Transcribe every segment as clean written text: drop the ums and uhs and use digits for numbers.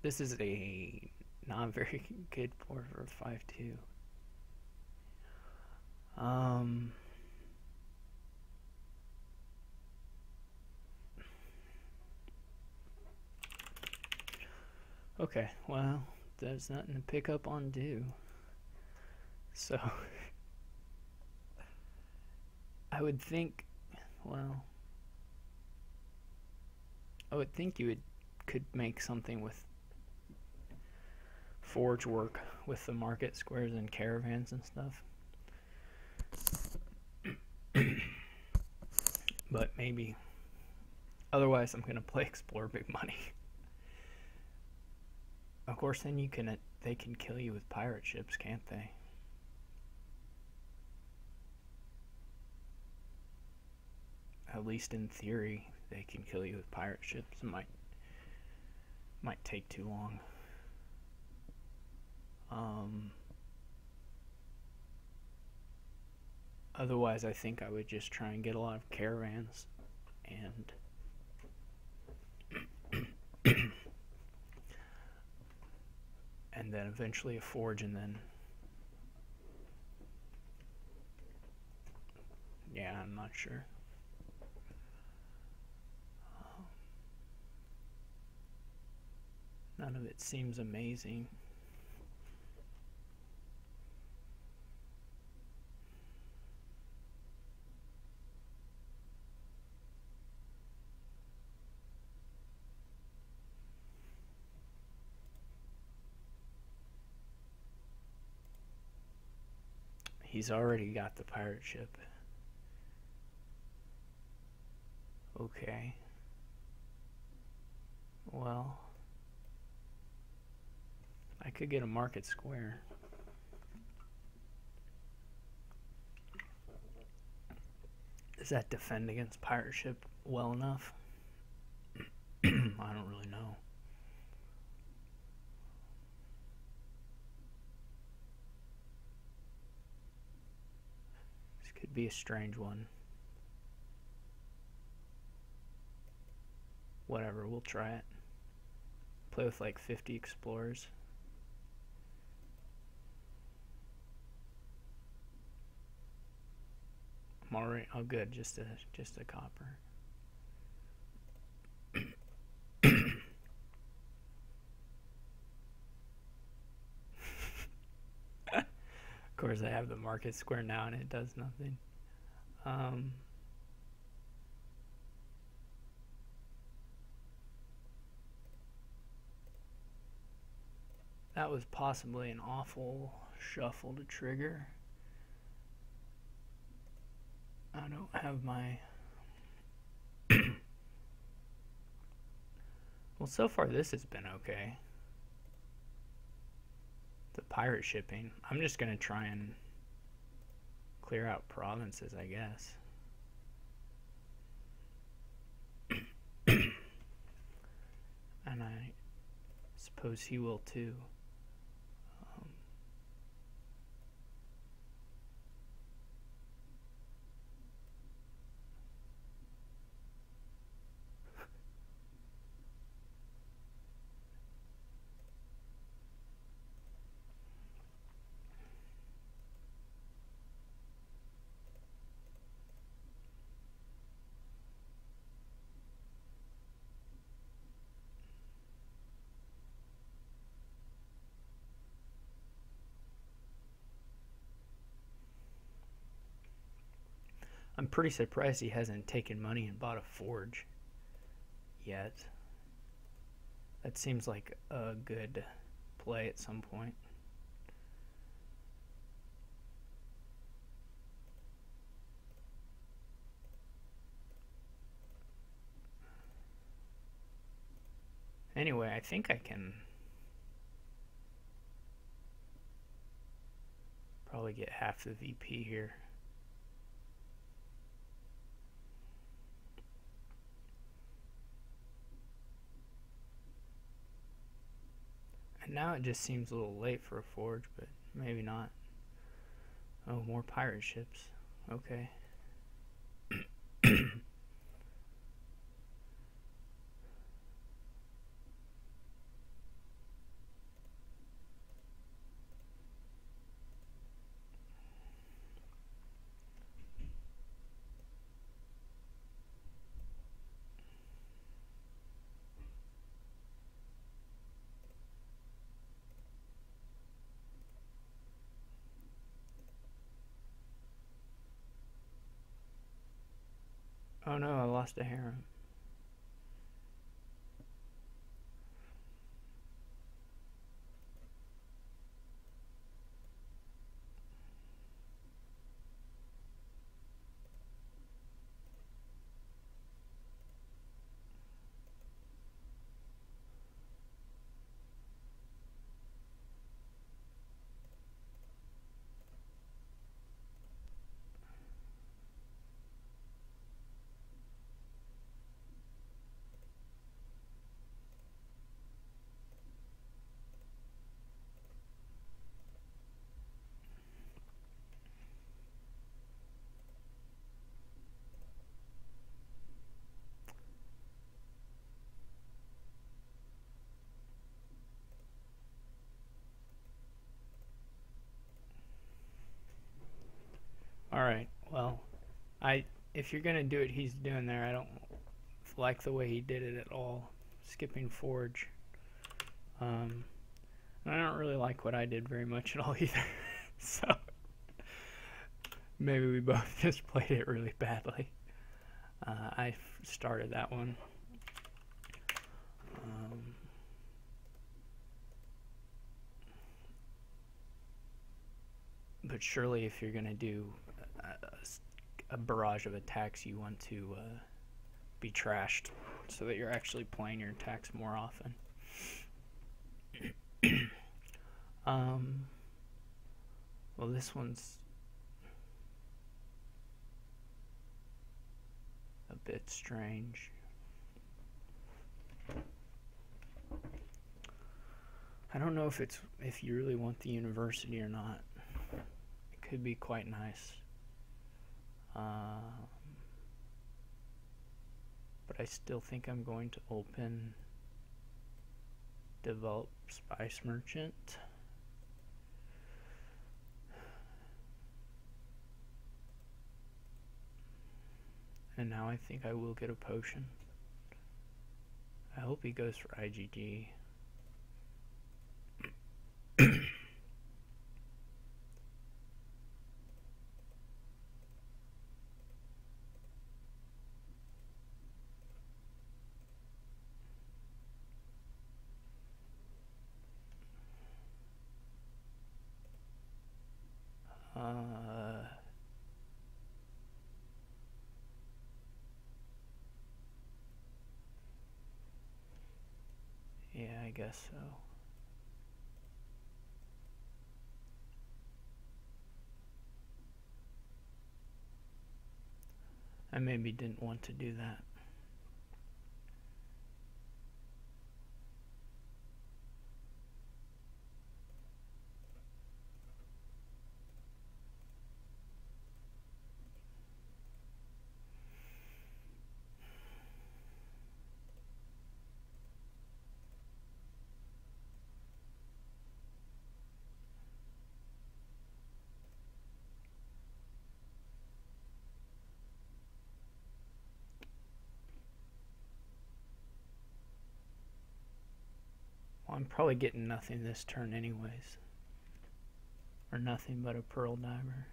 This is a not very good board for 5-2. Okay, well, there's nothing to pick up on do. So I would think, well, I would think you could make something with forge work with the market squares and caravans and stuff. But maybe. Otherwise, I'm gonna play explore big money. Of course, then they can kill you with pirate ships, can't they? At least in theory, they can kill you with pirate ships. It might take too long. Otherwise, I think I would just try and get a lot of caravans and and then eventually a forge, and then yeah, I'm not sure. None of it seems amazing. He's already got the pirate ship. Okay. Well, I could get a market square. Does that defend against pirate ship well enough? I don't really know. This could be a strange one. Whatever, we'll try it. Play with like 50 explorers. I'm already, oh good, just a copper. Of course, I have the market square now and it does nothing. That was possibly an awful shuffle to trigger. I don't have my... Well, so far this has been okay. The pirate shipping. I'm just going to try and clear out provinces, I guess. And I suppose he will too. I'm pretty surprised he hasn't taken money and bought a forge yet. That seems like a good play at some point. Anyway, I think I can probably get half the VP here. And now it just seems a little late for a forge, but maybe not. Oh, more pirate ships. Okay. Oh no, I lost a harem. Alright, well, if you're gonna do what he's doing there, I don't like the way he did it at all. Skipping forge. And I don't really like what I did very much at all either. So maybe we both just played it really badly. I started that one. But surely if you're going to do a barrage of attacks, you want to be trashed so that you're actually playing your attacks more often. Well, this one's a bit strange. I don't know if you really want the university or not. It could be quite nice. But I still think I'm going to open develop Spice Merchant. And now I think I will get a potion. I hope he goes for IGG. Yeah, I guess so. I maybe didn't want to do that. Well, I'm probably getting nothing this turn anyways. Or nothing but a Pearl Diver.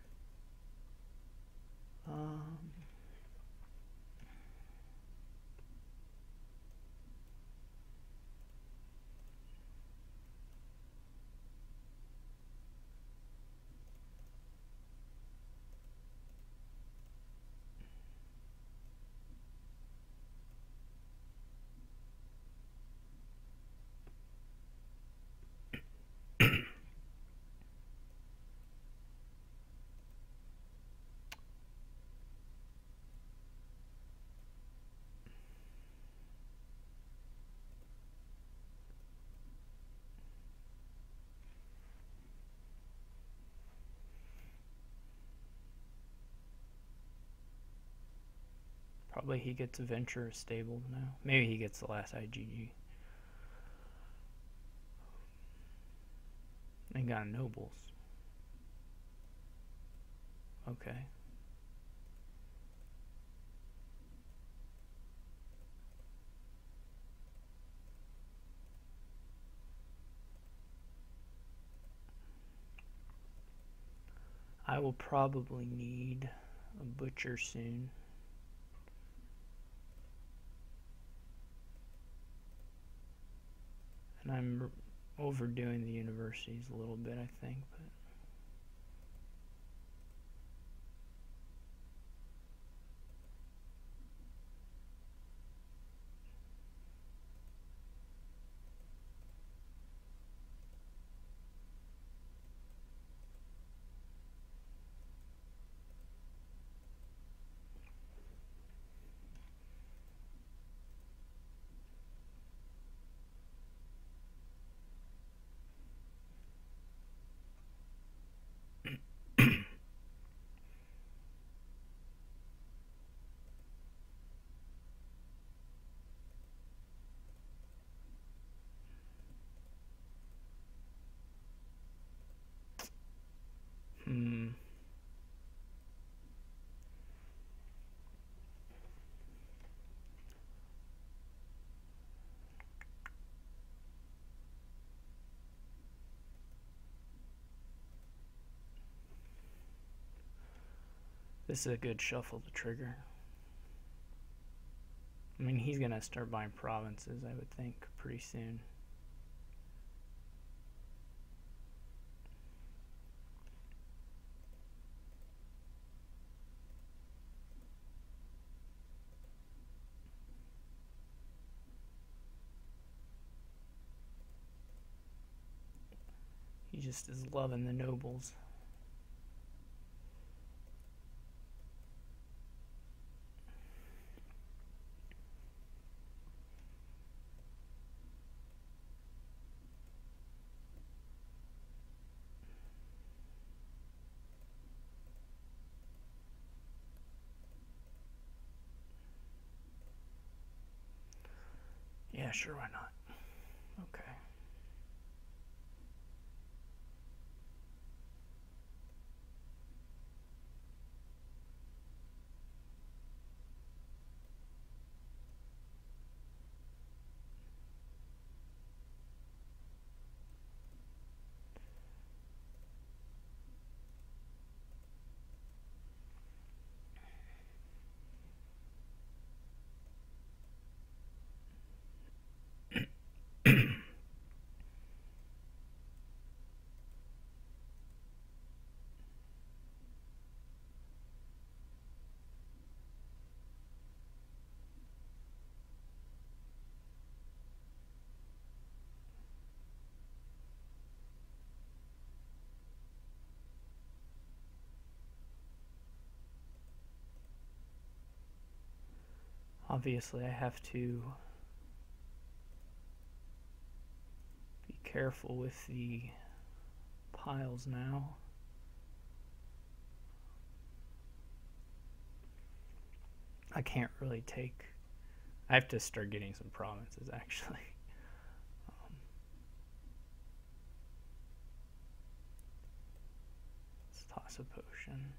Probably he gets a Venture stable now. Maybe he gets the last IGG. And got Nobles. Okay. I will probably need a Butcher soon. And I'm overdoing the universities a little bit, I think, but this is a good shuffle to trigger. I mean, he's going to start buying provinces, I would think, pretty soon. He just is loving the nobles. Yeah, sure, why not? Okay. Obviously, I have to be careful with the piles now. I can't really take... I have to start getting some provinces, actually. Let's toss a potion.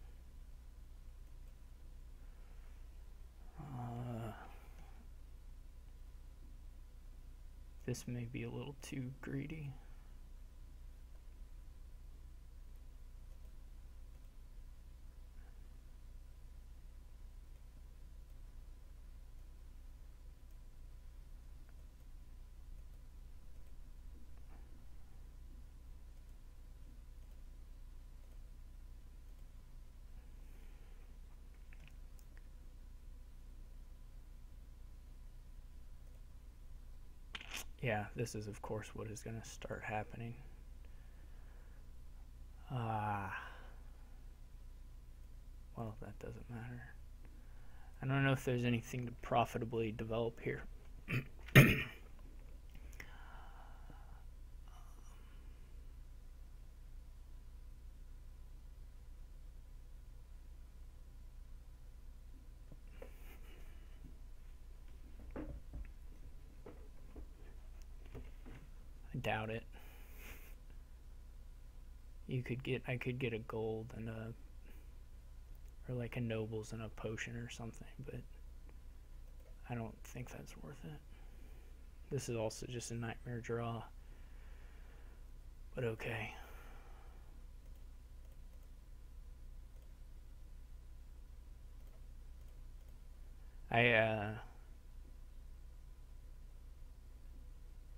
This may be a little too greedy. Yeah, this is of course what is going to start happening. Well, that doesn't matter. I don't know if there's anything to profitably develop here. I doubt it. I could get a gold and a, or like a nobles and a potion or something, but I don't think that's worth it. This is also just a nightmare draw, but okay.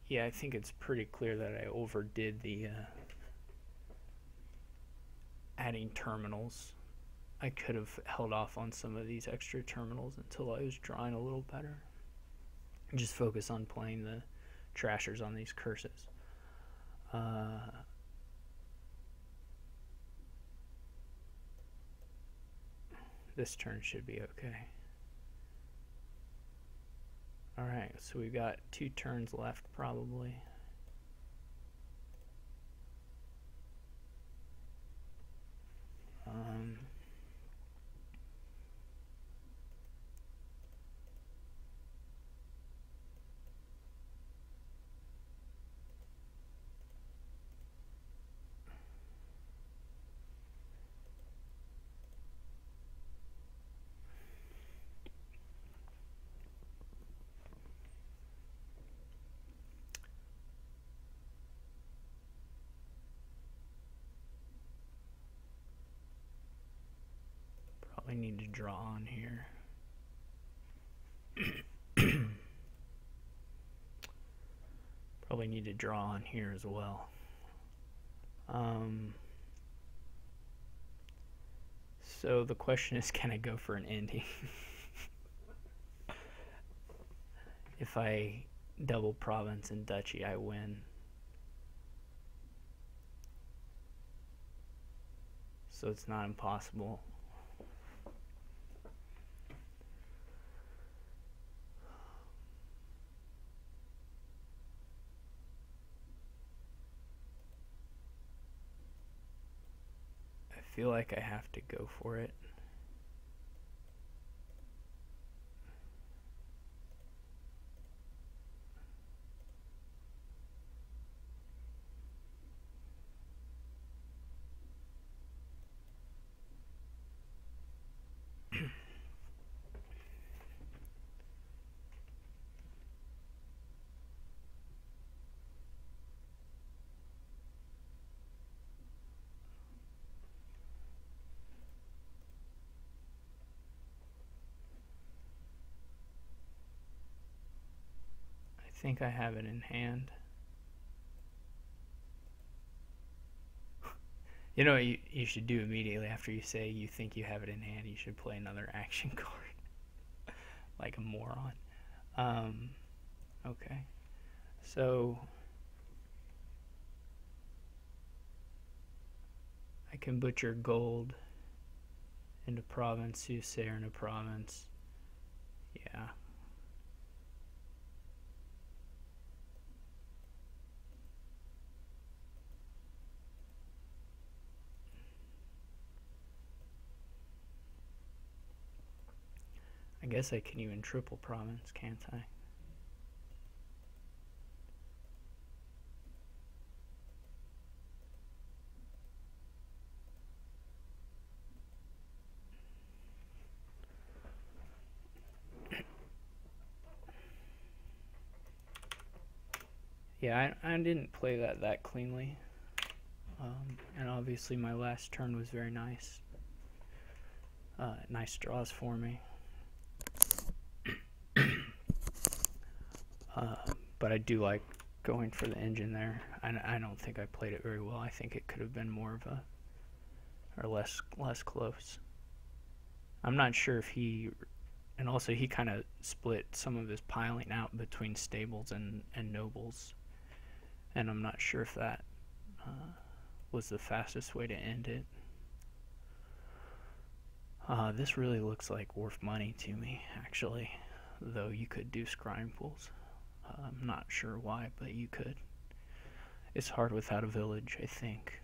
yeah, I think it's pretty clear that I overdid the adding terminals. I could have held off on some of these extra terminals until I was drawing a little better. Just focus on playing the trashers on these curses. This turn should be okay. Alright, so we've got 2 turns left probably. Probably need to draw on here. Probably need to draw on here as well. So the question is, can I go for an ending? If I double province and duchy, I win. So it's not impossible. I feel like I have to go for it. I think I have it in hand. You know what you should do immediately after you say you think you have it in hand? You should play another action card. Like a moron. Okay. So I can butcher gold into province, soothsayer into province. Yeah. I guess I can even triple province, can't I? Yeah, I didn't play that cleanly. And obviously my last turn was very nice. Nice draws for me. But I do like going for the engine there. I don't think I played it very well. I think it could have been more of a, or less close. I'm not sure if he, and also he kind of split some of his piling out between stables and nobles, and I'm not sure if that was the fastest way to end it. This really looks like worth money to me, actually, though you could do scrying pools. I'm not sure why, but you could. It's hard without a village, I think.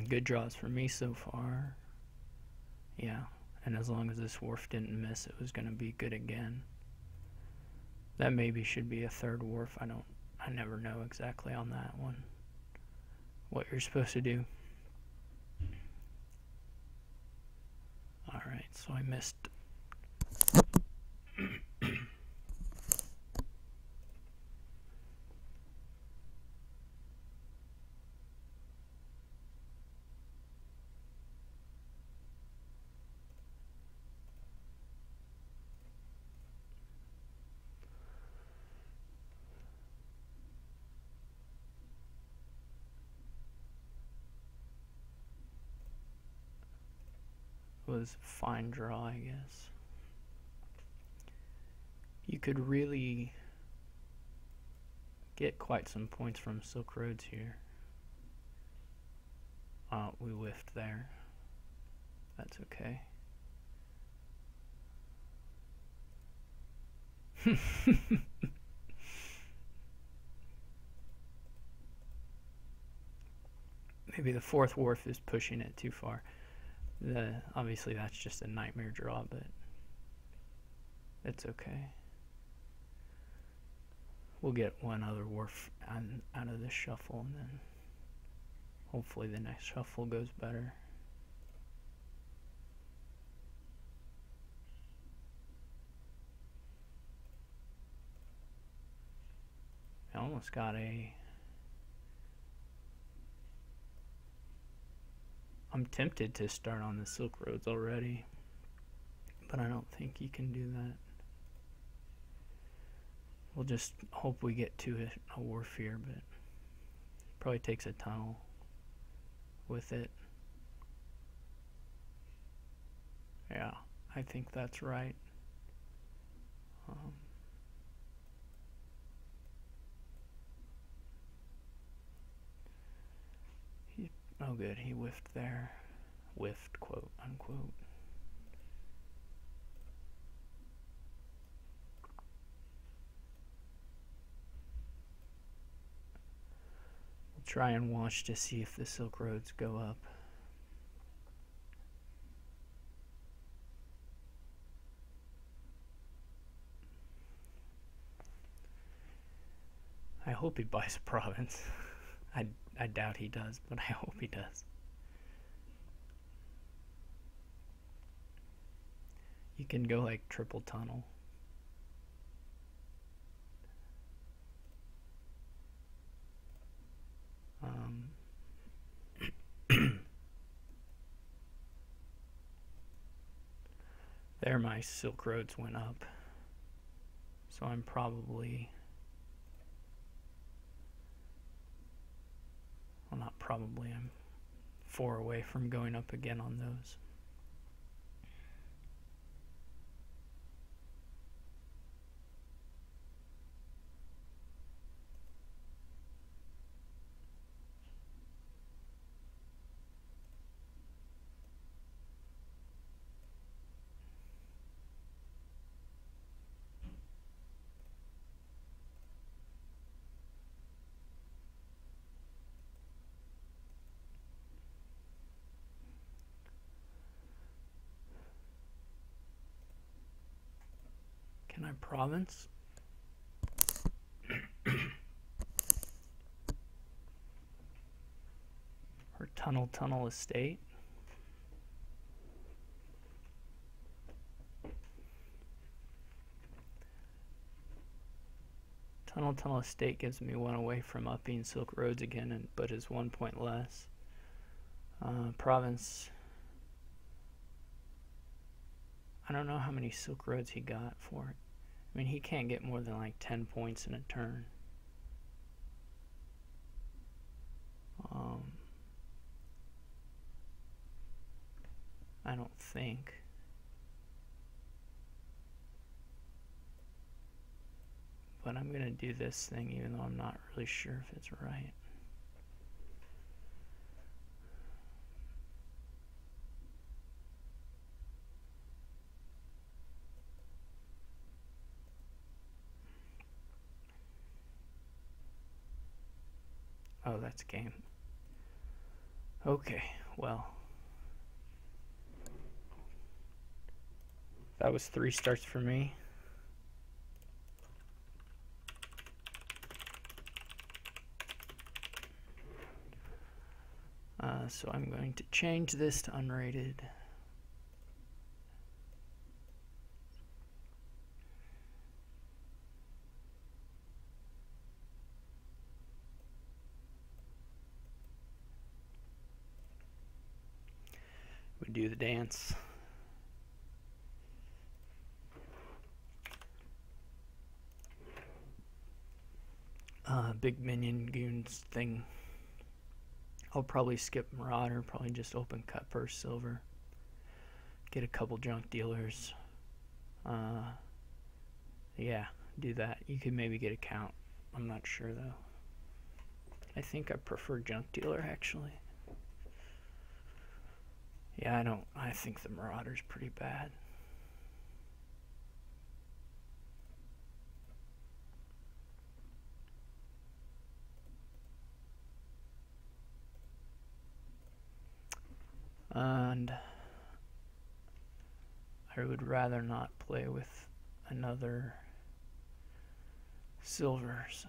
Good draws for me so far. Yeah, and as long as this wharf didn't miss, it was going to be good again. That maybe should be a third wharf. I never know exactly on that one what you're supposed to do. So I missed. Was a fine draw, I guess. You could really get quite some points from Silk Roads here. We whiffed there. That's okay. Maybe the fourth wharf is pushing it too far. Obviously that's just a nightmare draw, but it's okay. We'll get one other wharf out of this shuffle, and then hopefully the next shuffle goes better. I almost got a... I'm tempted to start on the Silk Roads already, but I don't think you can do that. We'll just hope we get to a wharf here, but probably takes a tunnel with it. Yeah, I think that's right. Oh good, he whiffed there. Whiffed, quote, unquote. We'll try and watch to see if the Silk Roads go up. I hope he buys a province. I doubt he does, but I hope he does. You can go like triple tunnel. There my Silk Roads went up. So I'm probably... Well, not probably, I'm 4 away from going up again on those. Can I province? Or tunnel estate? Tunnel estate gives me 1 away from upping Silk Roads again, but is 1 point less. Province... I don't know how many Silk Roads he got for it. I mean, he can't get more than like 10 points in a turn. I don't think. But I'm gonna do this thing even though I'm not really sure if it's right. Oh, that's game. Okay, well. That was 3 starts for me. So I'm going to change this to unrated. do the dance. Big minion goons thing. I'll probably skip Marauder, probably just open cut first silver. Get a couple junk dealers. Yeah, do that. You could maybe get a count. I'm not sure though. I think I prefer junk dealer actually. Yeah, I think the Marauder's pretty bad. And I would rather not play with another silver, so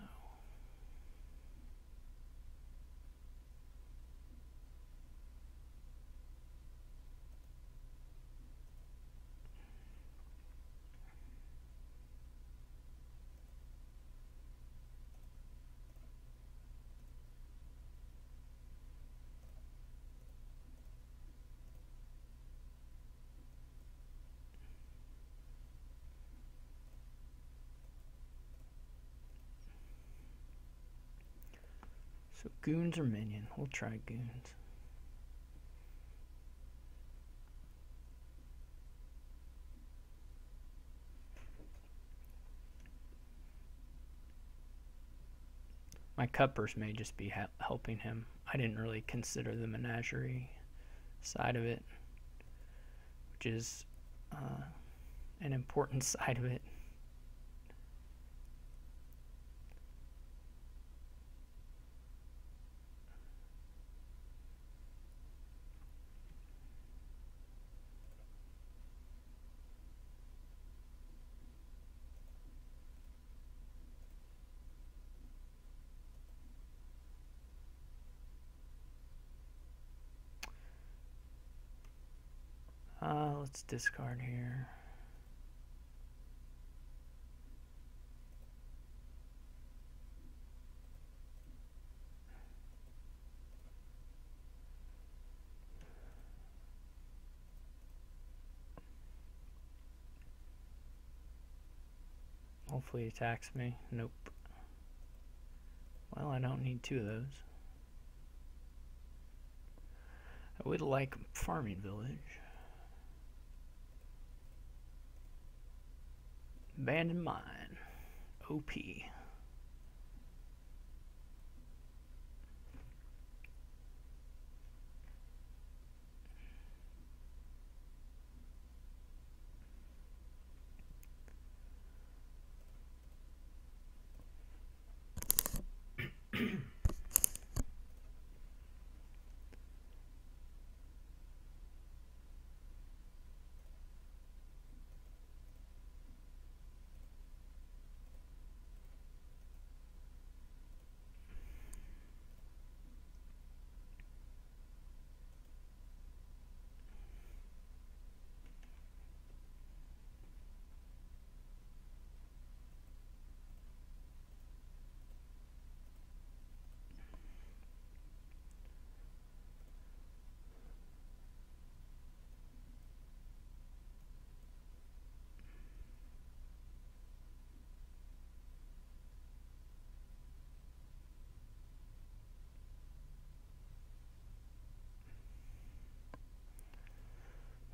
goons or minion? We'll try goons. My cuppers may just be helping him. I didn't really consider the menagerie side of it, which is an important side of it. Let's discard here. Hopefully he attacks me. Nope. Well, I don't need two of those. I would like farming village. Abandoned mine. OP.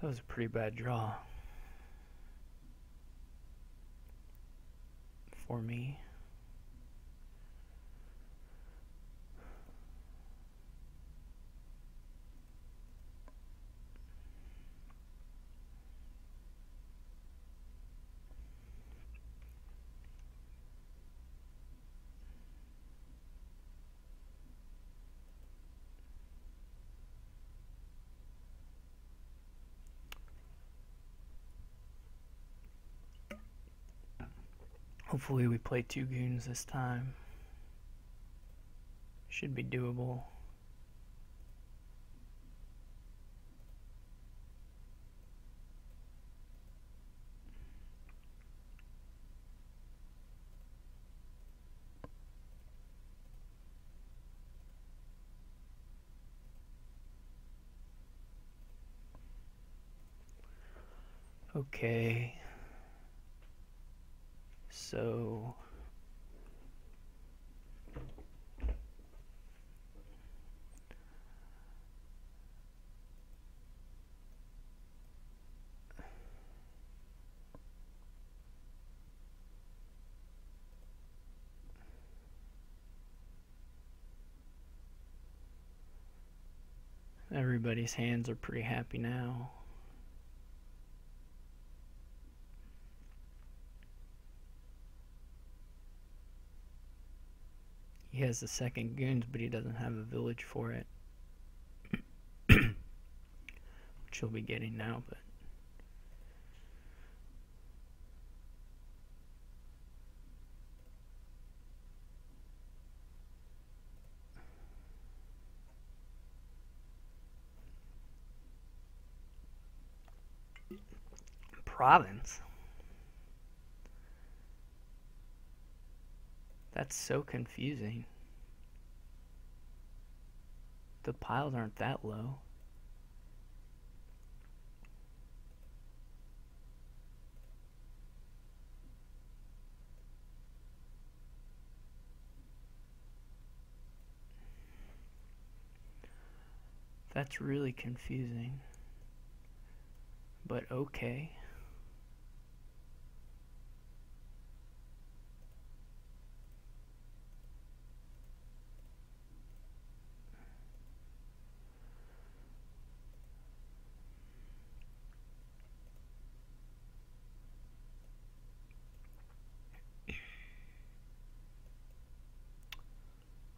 That was a pretty bad draw for me. Hopefully we play two goons this time. Should be doable. Okay. So everybody's hands are pretty happy now. He has the second goons, but he doesn't have a village for it. Which he'll be getting now, but province. That's so confusing. The piles aren't that low. That's really confusing. But okay.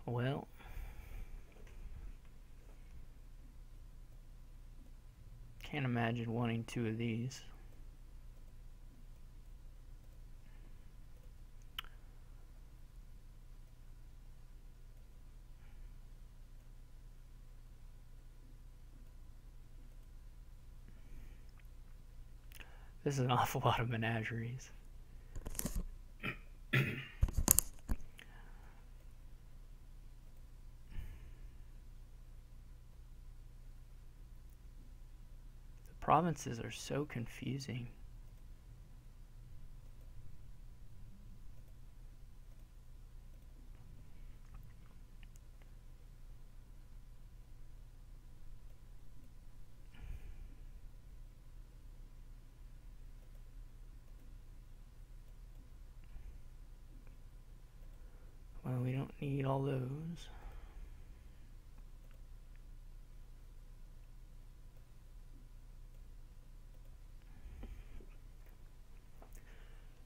Well, can't imagine wanting two of these. This is an awful lot of menageries. Provinces are so confusing. Well, we don't need all those.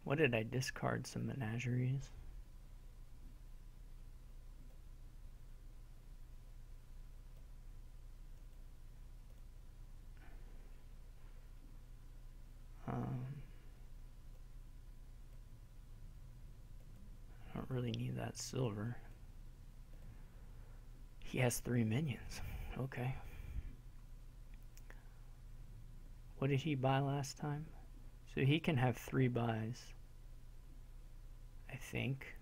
What did I discard? Some menageries? I don't really need that silver. He has 3 minions. Okay. What did he buy last time? So he can have 3 buys, I think.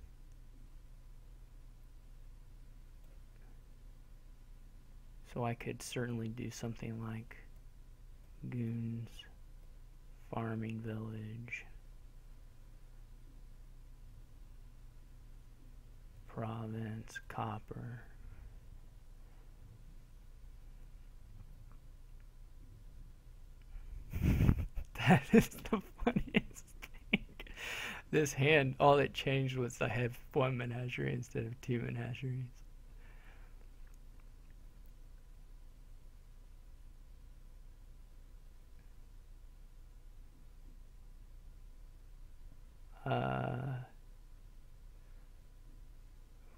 So I could certainly do something like goons, farming village, province, copper. That is the funniest thing. This hand, all it changed was I have 1 menagerie instead of 2 menageries.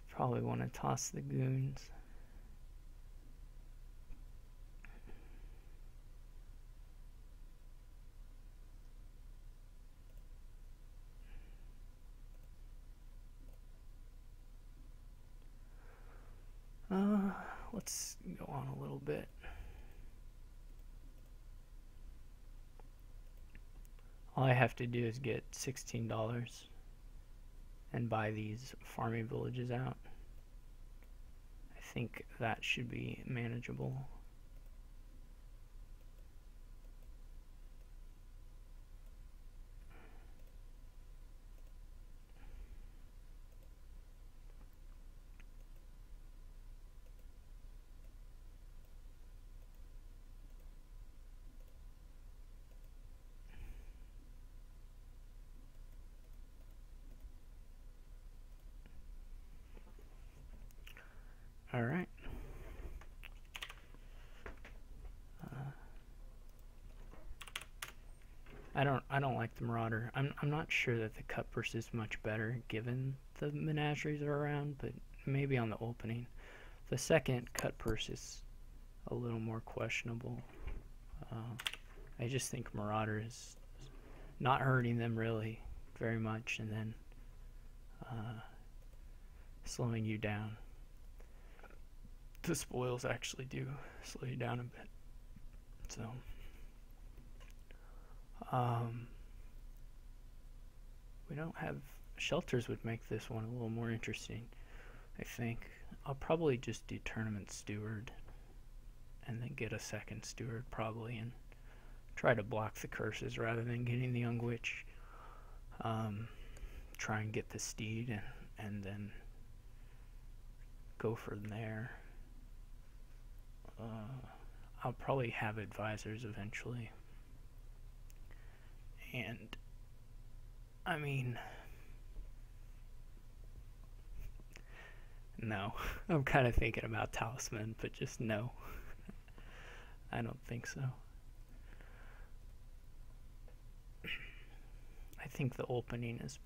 Probably want to toss the goons. Let's go on a little bit. All I have to do is get $16 and buy these farming villages out. I think that should be manageable. like the Marauder. I'm not sure that the cut purse is much better given the menageries are around, but maybe on the opening. The second cut purse is a little more questionable. I just think Marauder is not hurting them really very much, and then slowing you down. The spoils actually do slow you down a bit. So, we don't have shelters would make this one a little more interesting, I think. I'll probably just do Tournament Steward and then get a second Steward probably and try to block the curses rather than getting the Young Witch. Try and get the Steed and then go from there. I'll probably have advisors eventually. And, I mean, no. I'm kind of thinking about Talisman, but just no. I don't think so. I think the opening is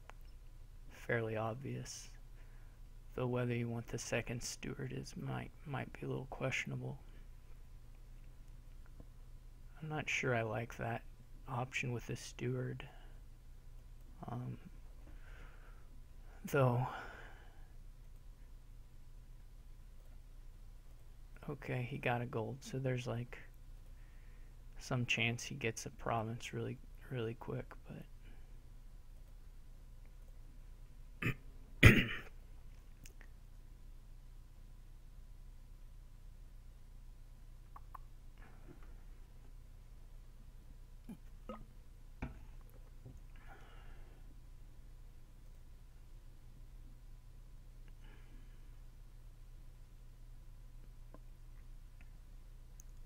fairly obvious. Though whether you want the second Steward might be a little questionable. I'm not sure I like that option with the Steward. Though, okay, he got a gold, so there's like some chance he gets a province really quick, but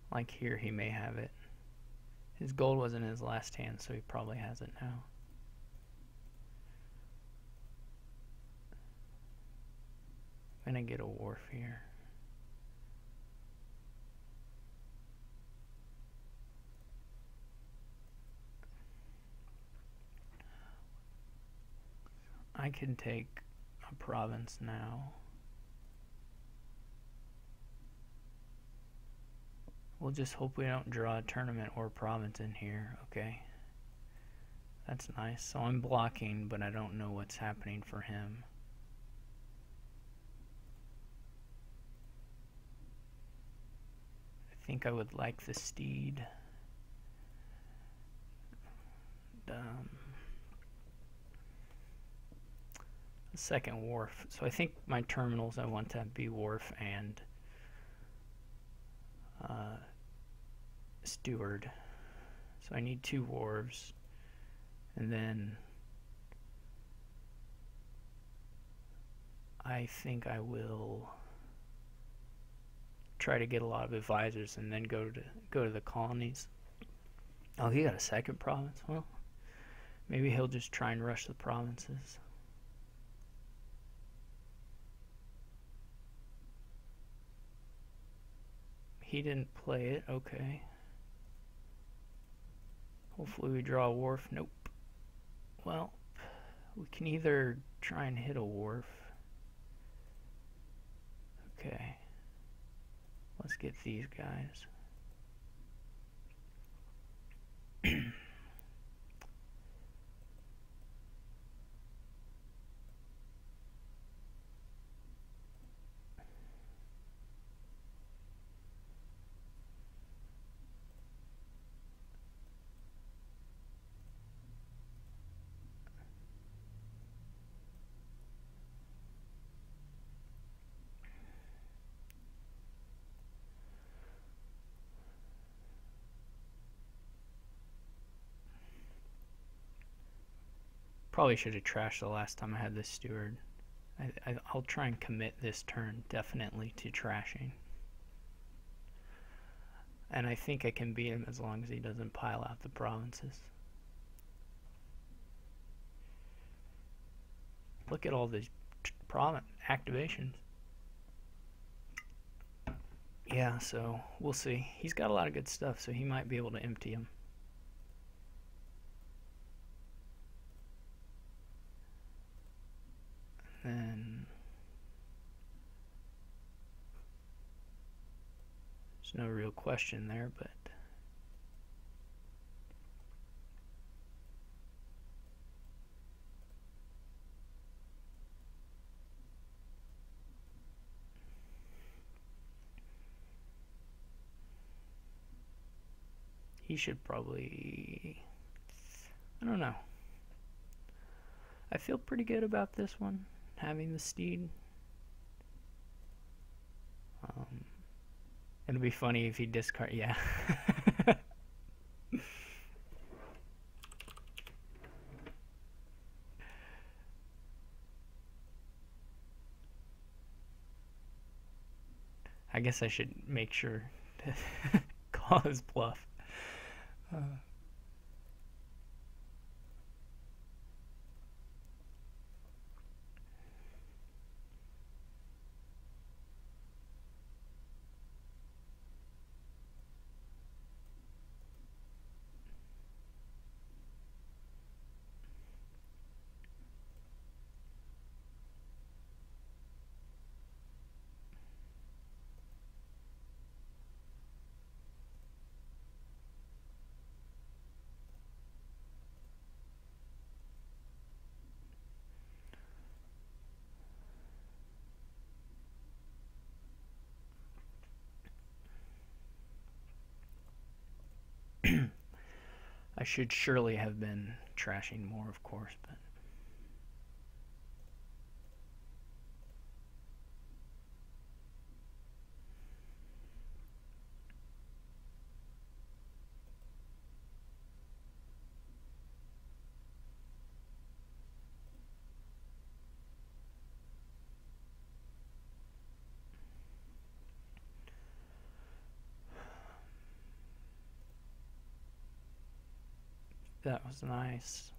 like here he may have it. His gold was in his last hand, so he probably has it now. I'm gonna get a wharf here. I can take a province now. We'll just hope we don't draw a tournament or province in here, okay? That's nice. So I'm blocking, but I don't know what's happening for him. I think I would like the Steed. The second wharf. So I think my terminals I want to be wharf and Steward. So I need 2 wharves, and then I think I will try to get a lot of advisors and then go to the colonies. Oh, he got a second province. Well, maybe he'll just try and rush the provinces. He didn't play it. Okay. Hopefully we draw a wharf. Nope. Well, we can either try and hit a wharf. Okay. Let's get these guys. Probably should have trashed the last time I had this Steward. I'll try and commit this turn definitely to trashing. And I think I can beat him as long as he doesn't pile out the provinces. Look at all these province activations. Yeah, so we'll see. He's got a lot of good stuff, so he might be able to empty them. There's no real question there, but he should probably, I don't know. I feel pretty good about this one, having the steed. It'll be funny if he discard, yeah. I guess I should make sure to call his bluff. I should surely have been trashing more, of course, but that was nice.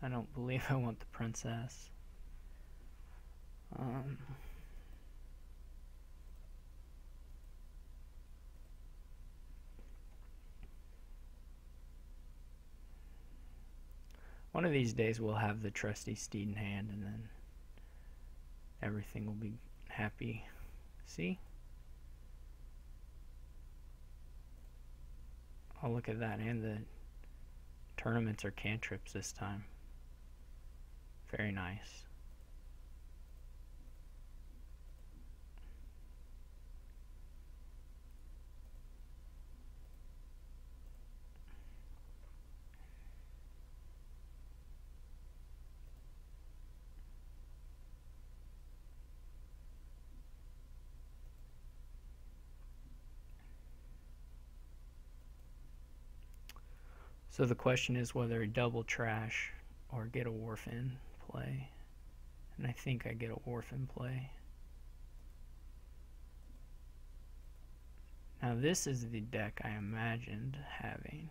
I don't believe I want the princess. One of these days we'll have the trusty steed in hand, and then everything will be happy. See? Oh, look at that. And the tournaments are cantrips this time. Very nice. So the question is whether I double trash or get a wharf in play. And I think I get a wharf in play. Now this is the deck I imagined having.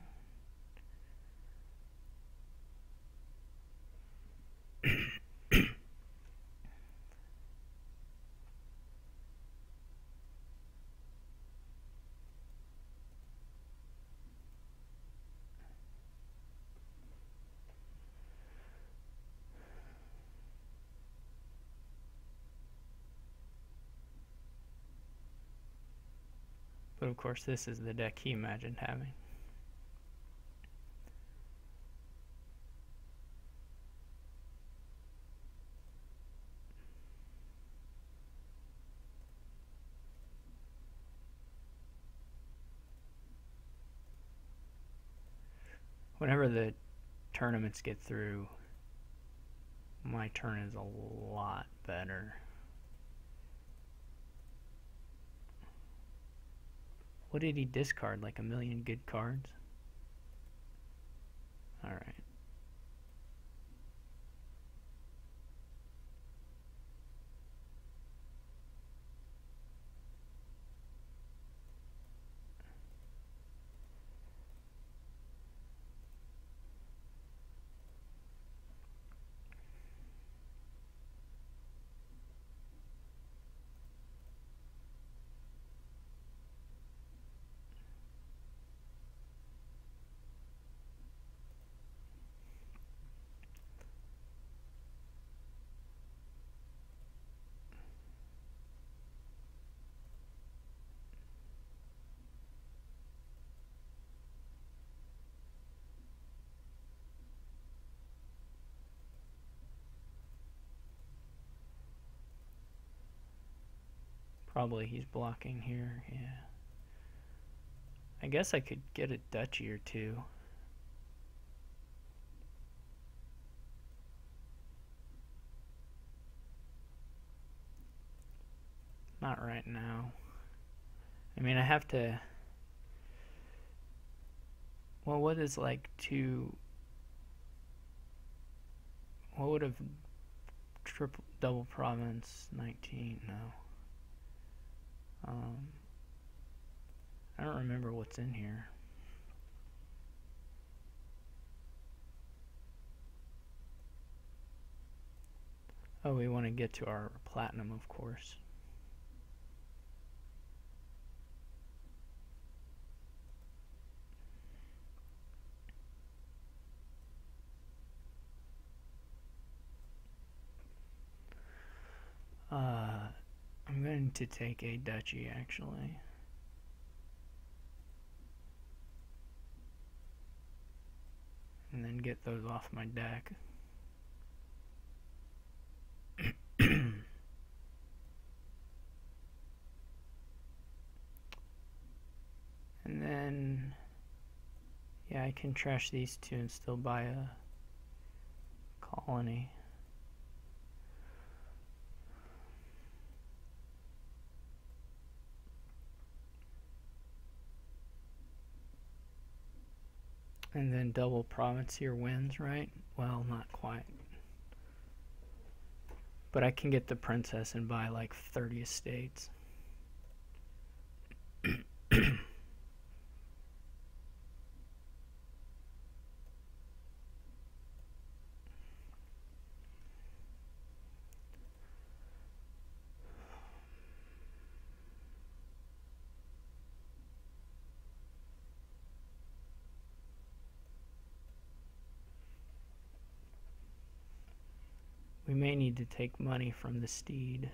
But of course this is the deck he imagined having. Whenever the tournaments get through, my turn is a lot better. What did he discard? Like a million good cards? Alright. Probably he's blocking here, yeah. I guess I could get a duchy or two. Not right now. I mean, I have to... Well, what is like two... What would have triple double province 19? No. I don't remember what's in here. Oh, we want to get to our platinum, of course. I'm going to take a duchy, actually. And then get those off my deck. And then, yeah, I can trash these two and still buy a colony. And then double province here wins, right? Well, not quite. But I can get the princess and buy like 30 estates. We may need to take money from the steed.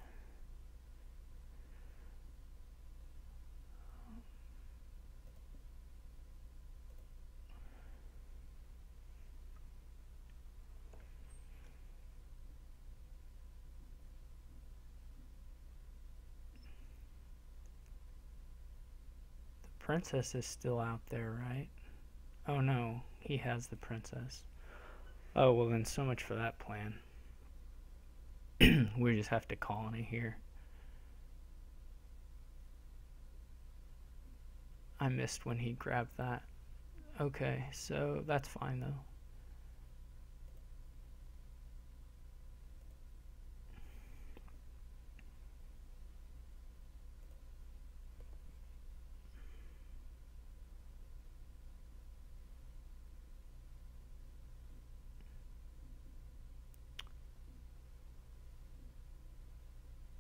The princess is still out there, right? Oh no, he has the princess. Oh, well then so much for that plan. We just have to colony here. I missed when he grabbed that. Okay, so that's fine though.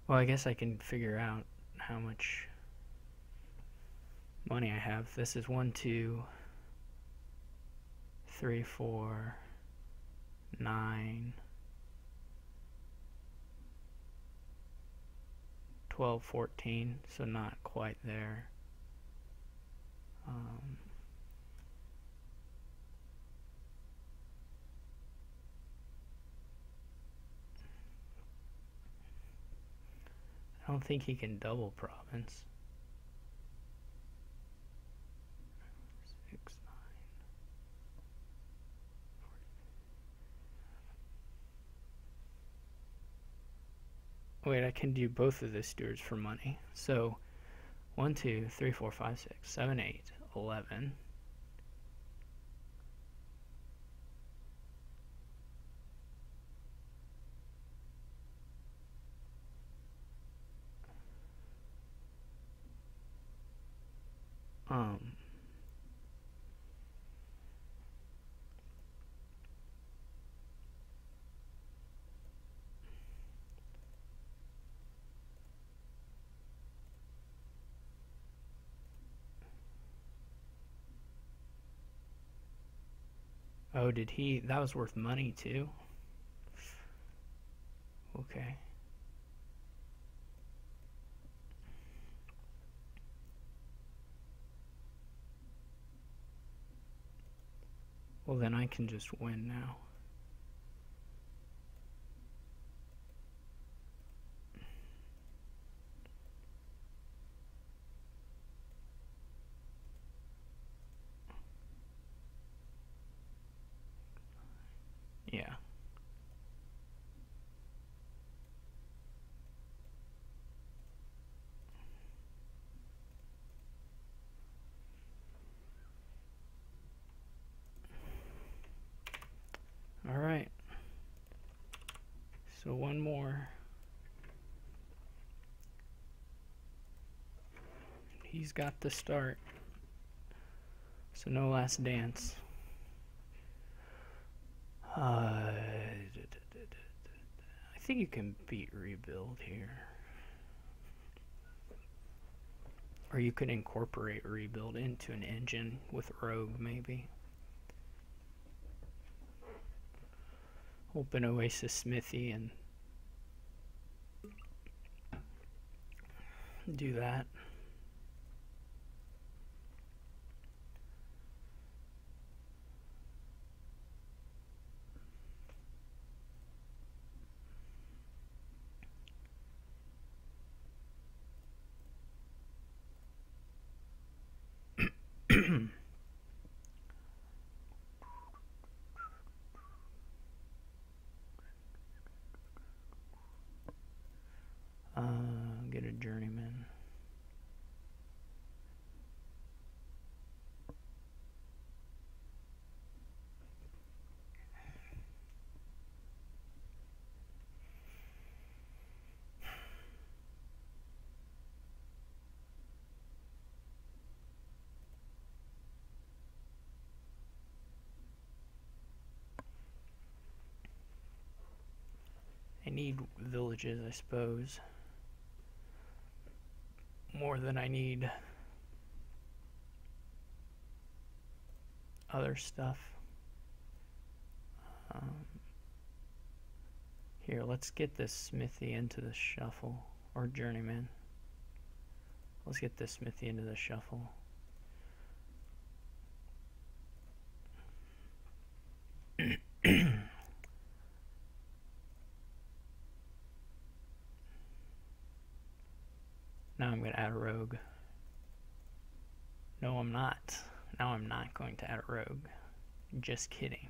Well, I guess I can figure out how much money I have. This is 1, 2, 3, 4, 9, 12, 14, so not quite there. I don't think he can double province. 6, 9. Wait, I can do both of the stewards for money. So 1, 2, 3, 4, 5, 6, 7, 8, 11. Oh, did he? That was worth money too? Okay. Well, then I can just win now. he's got the start. So no last dance. I think you can beat rebuild here. Or you could incorporate rebuild into an engine with rogue, maybe. Open Oasis Smithy and do that. Get a journeyman. I need villages, I suppose, more than I need other stuff. Here, let's get this smithy into the shuffle, or journeyman. Let's get this smithy into the shuffle. Now I'm going to add a rogue. No, I'm not. Now I'm not going to add a rogue. Just kidding.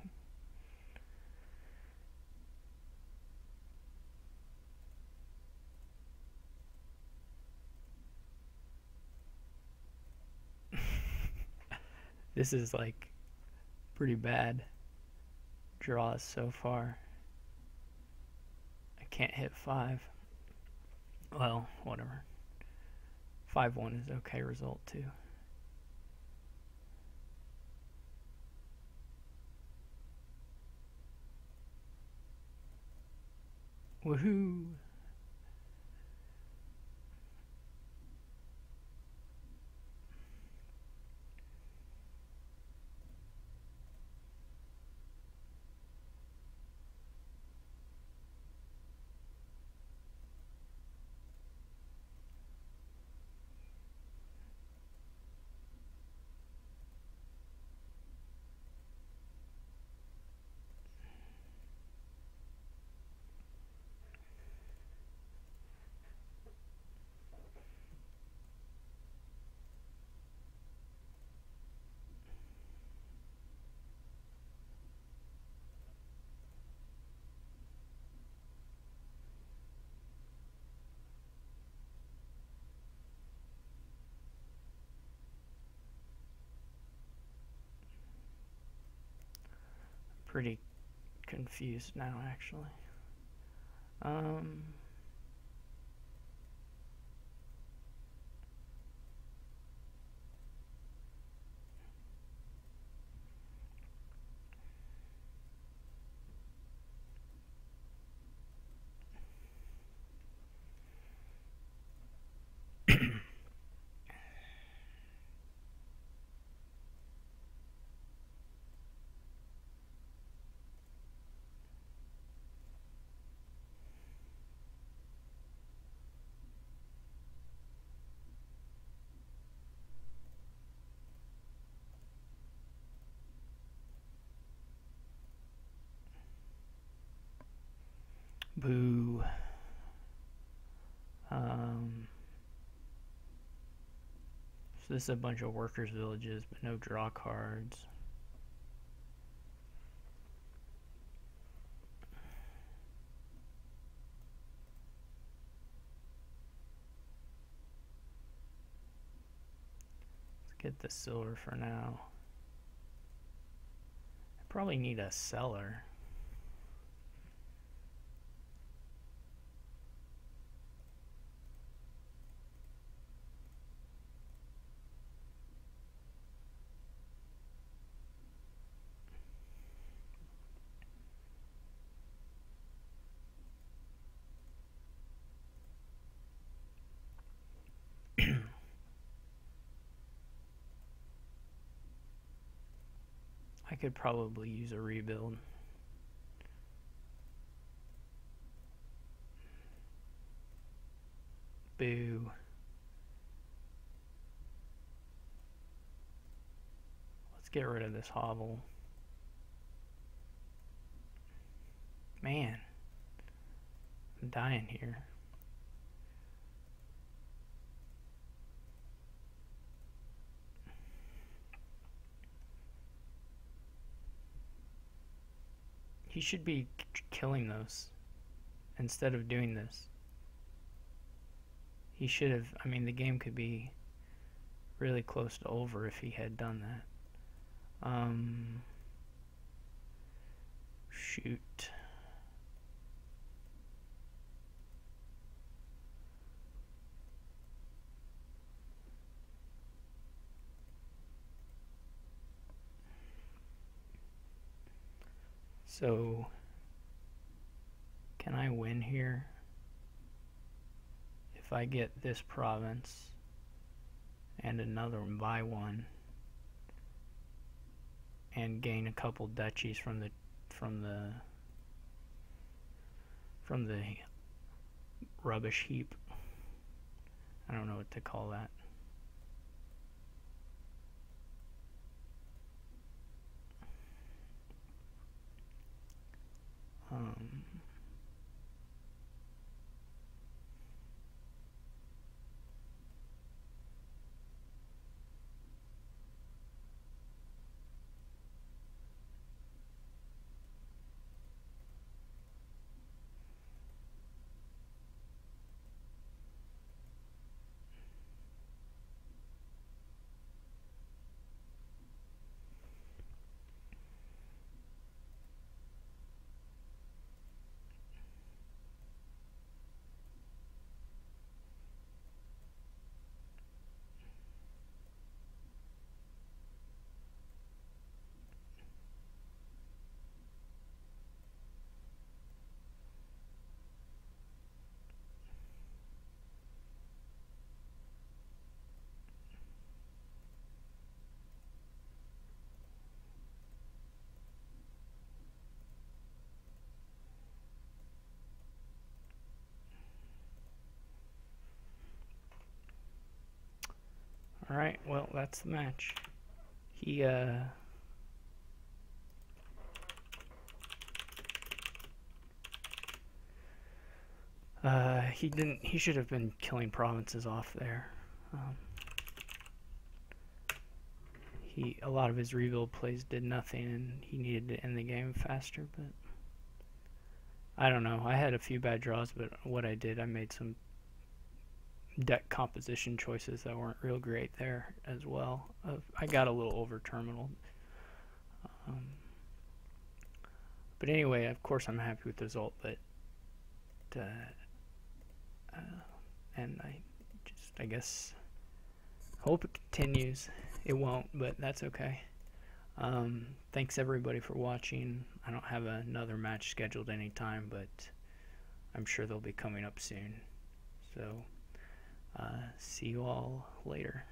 This is like pretty bad draws so far. I can't hit 5. Well, whatever. 5-1 is okay result too. Woohoo! Pretty confused now, actually. Boo. So this is a bunch of workers' villages, but no draw cards. Let's get the silver for now. I probably need a cellar. I could probably use a rebuild. Boo. Let's get rid of this hovel. Man, I'm dying here. He should be killing those instead of doing this. He should have, I mean, the game could be really close to over if he had done that. Shoot. So, can I win here? If I get this province and another one by one and gain a couple duchies from the rubbish heap. I don't know what to call that. Alright, well, that's the match. He he should have been killing provinces off there. A lot of his rebuild plays did nothing, and he needed to end the game faster, but I don't know. I had a few bad draws, but what I did, I made some deck composition choices that weren't real great there as well. I got a little over terminal. But anyway, of course I'm happy with the result, but and I guess hope it continues. It won't, but that's okay. Thanks everybody for watching. I don't have another match scheduled anytime, but I'm sure they'll be coming up soon. So see you all later.